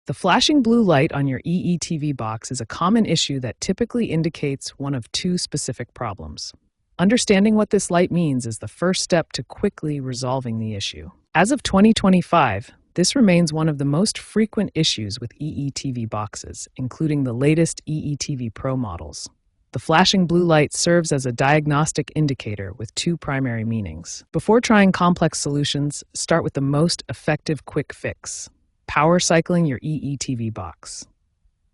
The flashing blue light on your EETV box is a common issue that typically indicates one of two specific problems. Understanding what this light means is the first step to quickly resolving the issue. As of 2025, this remains one of the most frequent issues with EETV boxes, including the latest EETV Pro models. The flashing blue light serves as a diagnostic indicator with two primary meanings. Before trying complex solutions, start with the most effective quick fix: power cycling your EETV box.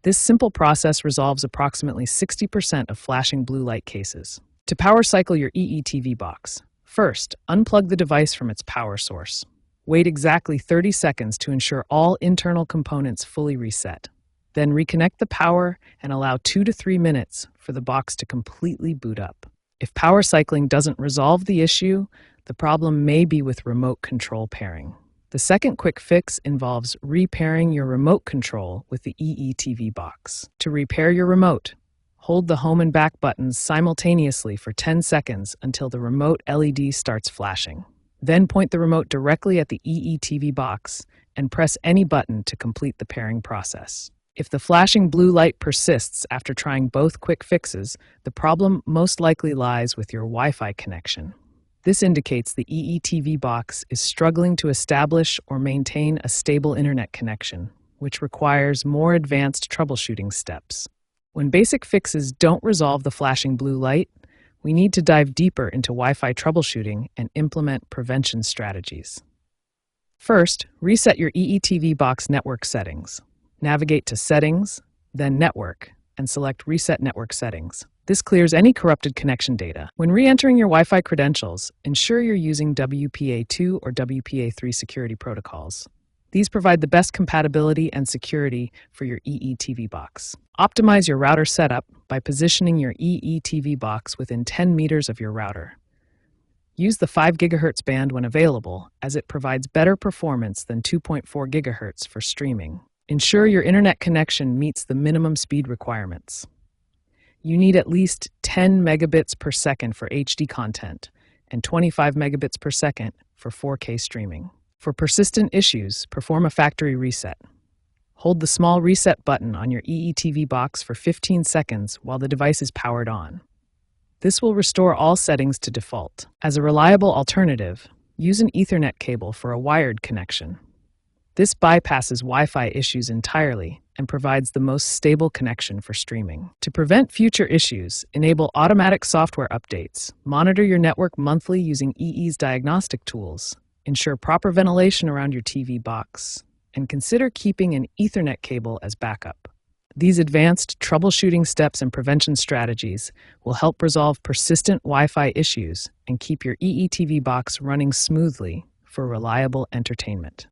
This simple process resolves approximately 60% of flashing blue light cases. To power cycle your EETV box, first, unplug the device from its power source. Wait exactly 30 seconds to ensure all internal components fully reset. Then reconnect the power and allow 2 to 3 minutes for the box to completely boot up. If power cycling doesn't resolve the issue, the problem may be with remote control pairing. The second quick fix involves repairing your remote control with the EETV box. To repair your remote, hold the home and back buttons simultaneously for 10 seconds until the remote LED starts flashing. Then point the remote directly at the EETV box and press any button to complete the pairing process. If the flashing blue light persists after trying both quick fixes, the problem most likely lies with your Wi-Fi connection. This indicates the EETV box is struggling to establish or maintain a stable internet connection, which requires more advanced troubleshooting steps. When basic fixes don't resolve the flashing blue light, we need to dive deeper into Wi-Fi troubleshooting and implement prevention strategies. First, reset your EETV box network settings. Navigate to Settings, then Network, and select Reset Network Settings. This clears any corrupted connection data. When re-entering your Wi-Fi credentials, ensure you're using WPA2 or WPA3 security protocols. These provide the best compatibility and security for your EETV box. Optimize your router setup by positioning your EETV box within 10 meters of your router. Use the 5 GHz band when available, as it provides better performance than 2.4 GHz for streaming. Ensure your internet connection meets the minimum speed requirements. You need at least 10 megabits per second for HD content and 25 megabits per second for 4K streaming. For persistent issues, perform a factory reset. Hold the small reset button on your EETV box for 15 seconds while the device is powered on. This will restore all settings to default. As a reliable alternative, use an Ethernet cable for a wired connection. This bypasses Wi-Fi issues entirely and provides the most stable connection for streaming. To prevent future issues, enable automatic software updates, monitor your network monthly using EE's diagnostic tools, ensure proper ventilation around your TV box, and consider keeping an Ethernet cable as backup. These advanced troubleshooting steps and prevention strategies will help resolve persistent Wi-Fi issues and keep your EETV box running smoothly for reliable entertainment.